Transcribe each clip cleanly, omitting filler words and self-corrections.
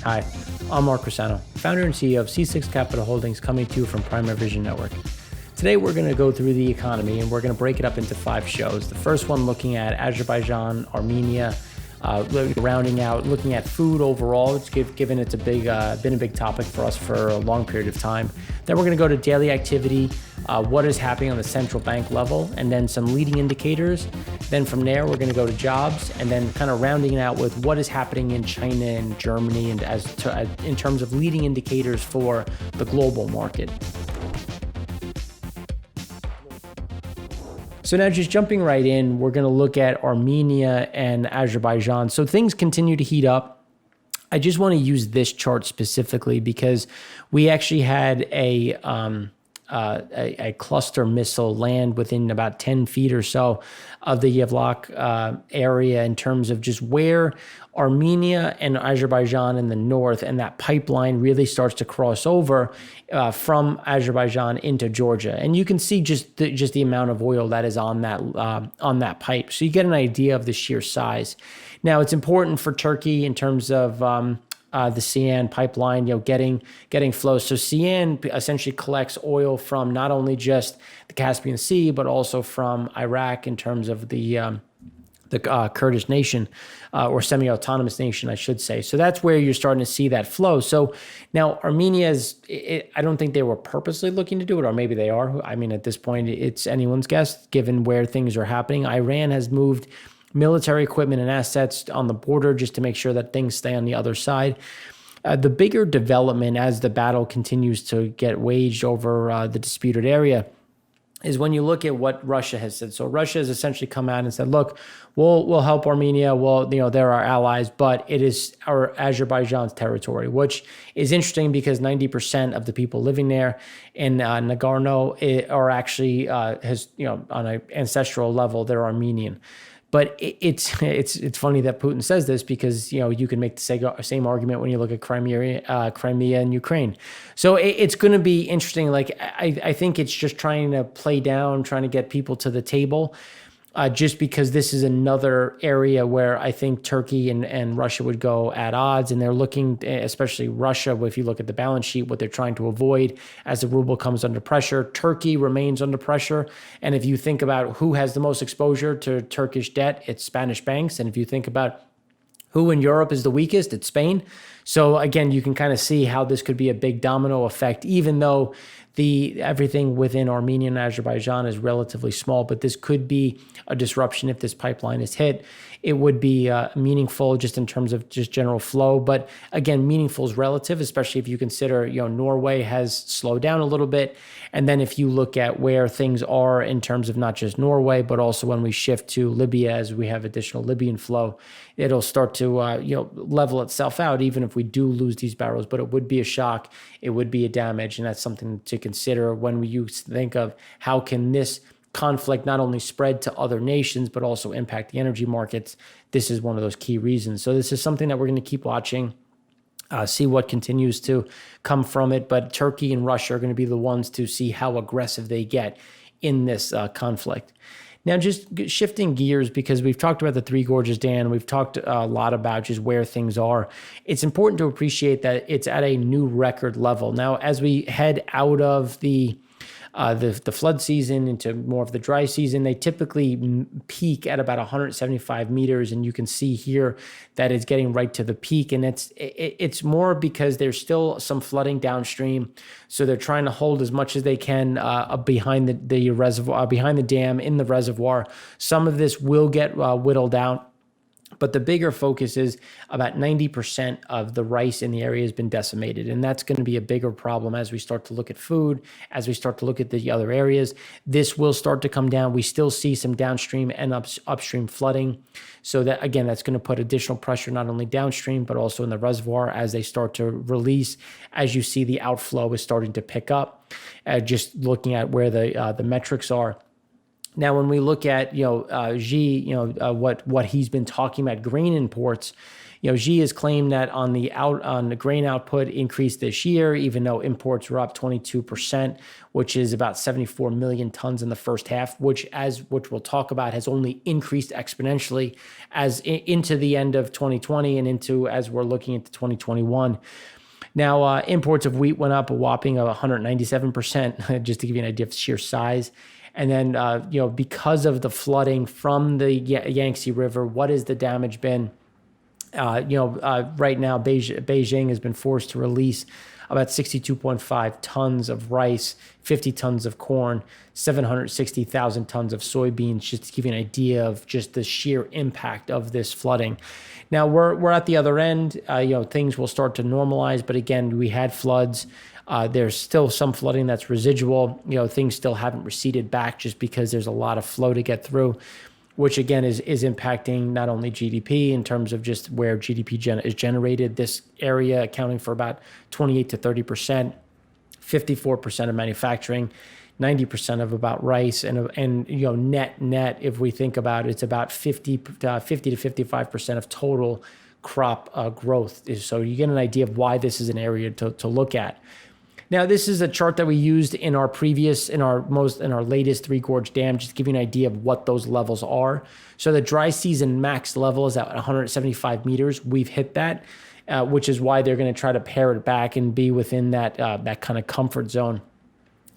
Hi, I'm Mark Rosano, founder and CEO of C6 Capital Holdings, coming to you from Primary Vision Network. Today, we're going to go through the economy and we're going to break it up into 5 shows. The first one looking at Azerbaijan, Armenia, rounding out, looking at food overall. It's given it's been a big topic for us for a long period of time. Then we're going to go to daily activity, what is happening on the central bank level, and then some leading indicators. Then from there, we're going to go to jobs, and then kind of rounding it out with what is happening in China and Germany, and in terms of leading indicators for the global market. So now just jumping right in, we're going to look at Armenia and Azerbaijan. So things continue to heat up. I just want to use this chart specifically because we actually had a cluster missile land within about 10 feet or so of the Yevlak area in terms of just where Armenia and Azerbaijan in the north, and that pipeline really starts to cross over from Azerbaijan into Georgia. And you can see just the amount of oil that is on that pipe. So you get an idea of the sheer size. Now, it's important for Turkey in terms of the CN pipeline, getting flow. So CN essentially collects oil from not only just the Caspian Sea, but also from Iraq in terms of the Kurdish nation, or semi-autonomous nation, I should say. So that's where you're starting to see that flow. So now Armenia I don't think they were purposely looking to do it, or maybe they are. I mean, at this point, it's anyone's guess, given where things are happening. Iran has moved military equipment and assets on the border just to make sure that things stay on the other side. The bigger development as the battle continues to get waged over the disputed area is when you look at what Russia has said. So Russia has essentially come out and said, look, we'll help Armenia. Well, they're our allies, but it is our Azerbaijan's territory, which is interesting because 90% of the people living there in Nagorno are actually, on an ancestral level, they're Armenian. But it's funny that Putin says this because you can make the same argument when you look at Crimea and Ukraine. So it's going to be interesting. Like I think it's just trying to get people to the table, just because this is another area where I think Turkey and Russia would go at odds, and they're looking, especially Russia, if you look at the balance sheet, what they're trying to avoid as the ruble comes under pressure. Turkey remains under pressure, and if you think about who has the most exposure to Turkish debt, it's Spanish banks, and if you think about who in Europe is the weakest, it's Spain. So again, you can kind of see how this could be a big domino effect, even though everything within Armenia and Azerbaijan is relatively small, but this could be a disruption if this pipeline is hit. It would be meaningful just in terms of just general flow. But again, meaningful is relative, especially if you consider, Norway has slowed down a little bit. And then if you look at where things are in terms of not just Norway, but also when we shift to Libya, as we have additional Libyan flow, it'll start to, level itself out, even if we do lose these barrels. But it would be a shock. It would be a damage. And that's something to consider when you think of how can this conflict not only spread to other nations, but also impact the energy markets. This is one of those key reasons. So this is something that we're going to keep watching, see what continues to come from it. But Turkey and Russia are going to be the ones to see how aggressive they get in this conflict. Now, just shifting gears, because we've talked about the Three Gorges Dam, we've talked a lot about just where things are. It's important to appreciate that it's at a new record level. Now, as we head out of the flood season into more of the dry season, they typically peak at about 175 meters, and you can see here that it's getting right to the peak, and it's more because there's still some flooding downstream, so they're trying to hold as much as they can behind the reservoir, behind the dam in the reservoir. Some of this will get whittled out. But the bigger focus is about 90% of the rice in the area has been decimated. And that's going to be a bigger problem as we start to look at food, as we start to look at the other areas. This will start to come down. We still see some downstream and upstream flooding. So that, again, that's going to put additional pressure not only downstream, but also in the reservoir as they start to release. As you see, the outflow is starting to pick up. Just looking at where the metrics are. Now, when we look at, Xi, what he's been talking about grain imports, Xi has claimed that on the grain output increase this year, even though imports were up 22%, which is about 74 million tons in the first half, which we'll talk about has only increased exponentially into the end of 2020 and into as we're looking into 2021. Now, imports of wheat went up a whopping of 197%, just to give you an idea of sheer size. And then, because of the flooding from the Yangtze River, what has the damage been? Right now, Beijing has been forced to release about 62.5 tons of rice, 50 tons of corn, 760,000 tons of soybeans, just to give you an idea of just the sheer impact of this flooding. Now, we're at the other end. Things will start to normalize, but again, we had floods. There's still some flooding that's residual. Things still haven't receded back just because there's a lot of flow to get through, which again is impacting not only GDP in terms of just where GDP is generated, this area accounting for about 28 to 30%, 54% of manufacturing, 90% of about rice, and net, if we think about it, it's about 50 to 55% of total crop growth. So you get an idea of why this is an area to look at. Now, this is a chart that we used in our latest Three Gorge Dam, just to give you an idea of what those levels are. So the dry season max level is at 175 meters. We've hit that, which is why they're going to try to pare it back and be within that kind of comfort zone.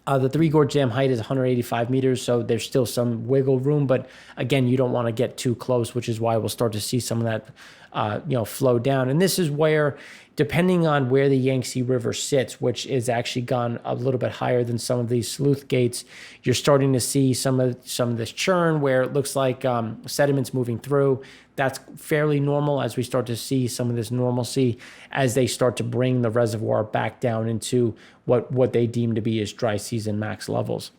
The Three Gorge Dam height is 185 meters, so there's still some wiggle room. But again, you don't want to get too close, which is why we'll start to see some of that flow down. And this is where, depending on where the Yangtze River sits, which is actually gone a little bit higher than some of these sluice gates, you're starting to see some of this churn where it looks like sediments moving through. That's fairly normal as we start to see some of this normalcy as they start to bring the reservoir back down into what they deem to be as dry season max levels.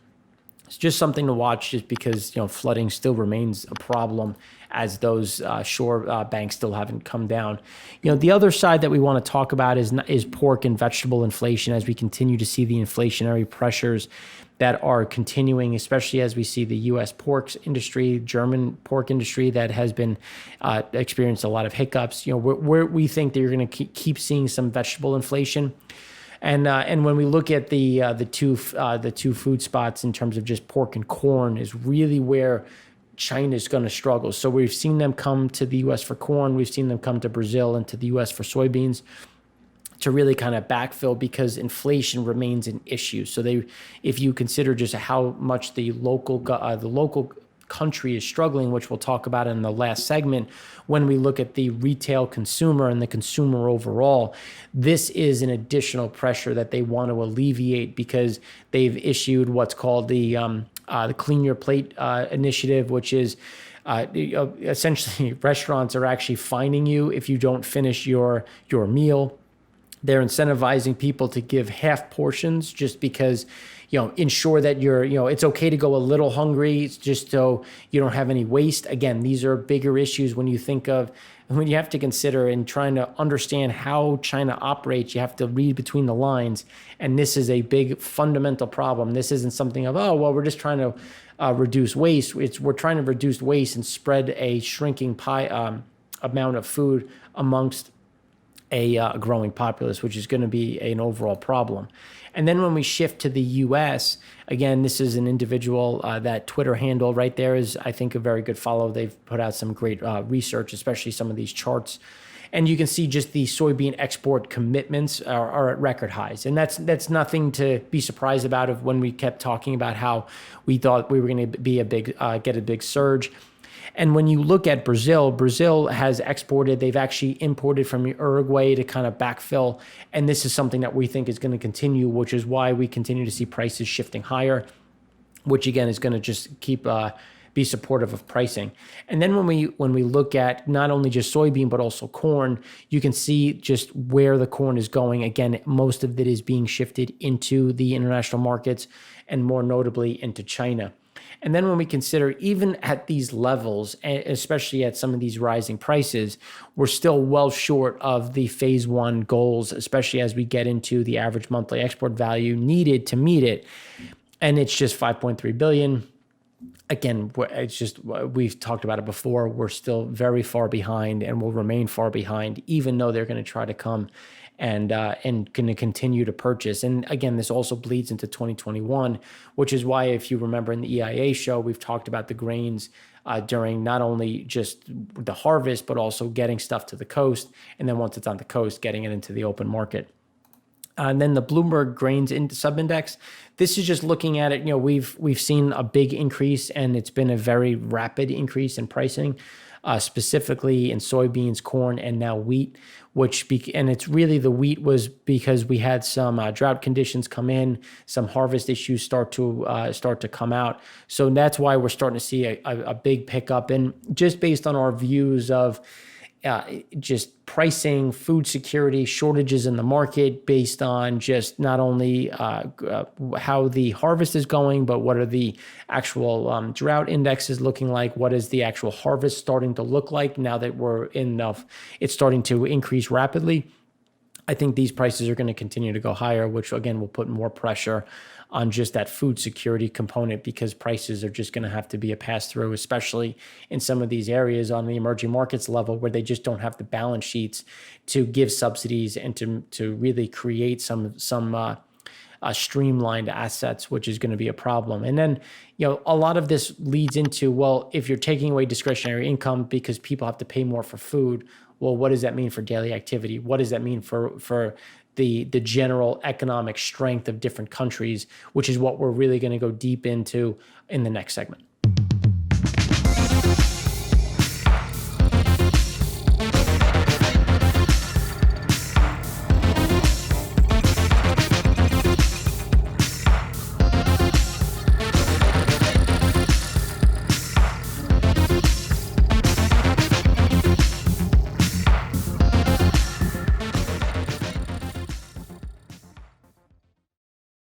It's just something to watch, just because flooding still remains a problem as those shore banks still haven't come down. The other side that we want to talk about is pork and vegetable inflation, as we continue to see the inflationary pressures that are continuing, especially as we see the U.S. pork industry, German pork industry that has been experienced a lot of hiccups. We think that you're going to keep seeing some vegetable inflation. And when we look at the two food spots in terms of just pork and corn, is really where China is going to struggle. So we've seen them come to the U.S. for corn. We've seen them come to Brazil and to the U.S. for soybeans to really kind of backfill, because inflation remains an issue. So if you consider just how much the local country is struggling, which we'll talk about in the last segment, when we look at the retail consumer and the consumer overall, this is an additional pressure that they want to alleviate, because they've issued what's called the Clean Your Plate initiative, which is essentially restaurants are actually fining you if you don't finish your meal. They're incentivizing people to give half portions, just because, ensure that it's okay to go a little hungry, just so you don't have any waste. Again, these are bigger issues when you have to consider and trying to understand how China operates. You have to read between the lines. And this is a big fundamental problem. This isn't something of, we're just trying to reduce waste. We're trying to reduce waste and spread a shrinking amount of food amongst a growing populace, which is going to be an overall problem. And then when we shift to the U.S., again, this is an individual, that Twitter handle right there is, I think, a very good follow. They've put out some great research, especially some of these charts. And you can see just the soybean export commitments are at record highs. And that's nothing to be surprised about, of when we kept talking about how we thought we were going to be get a big surge. And when you look at Brazil has exported. They've actually imported from Uruguay to kind of backfill. And this is something that we think is going to continue, which is why we continue to see prices shifting higher, which again is going to just keep be supportive of pricing. And then when we look at not only just soybean, but also corn, you can see just where the corn is going. Again, most of it is being shifted into the international markets, and more notably into China. And then when we consider, even at these levels, especially at some of these rising prices, we're still well short of the phase one goals, especially as we get into the average monthly export value needed to meet it. And it's just 5.3 billion. again, it's just, we've talked about it before. We're still very far behind and will remain far behind, even though they're going to try to come and going to continue to purchase. And again, this also bleeds into 2021, which is why, if you remember in the EIA show, we've talked about the grains during not only just the harvest, but also getting stuff to the coast. And then once it's on the coast, getting it into the open market. And then the Bloomberg grains subindex. This is just looking at it. We've seen a big increase, and it's been a very rapid increase in pricing, specifically in soybeans, corn, and now wheat. And it's really, the wheat was because we had some drought conditions come in, some harvest issues start to come out. So that's why we're starting to see a big pickup. And just based on our views of just pricing, food security, shortages in the market, based on just not only how the harvest is going, but what are the actual drought indexes looking like? What is the actual harvest starting to look like now that it's starting to increase rapidly? I think these prices are going to continue to go higher, which again will put more pressure on just that food security component, because prices are just going to have to be a pass through, especially in some of these areas on the emerging markets level where they just don't have the balance sheets to give subsidies and to really create some streamlined assets, which is going to be a problem. And then, a lot of this leads into, well, if you're taking away discretionary income because people have to pay more for food, well, what does that mean for daily activity? What does that mean for the general economic strength of different countries, which is what we're really going to go deep into in the next segment.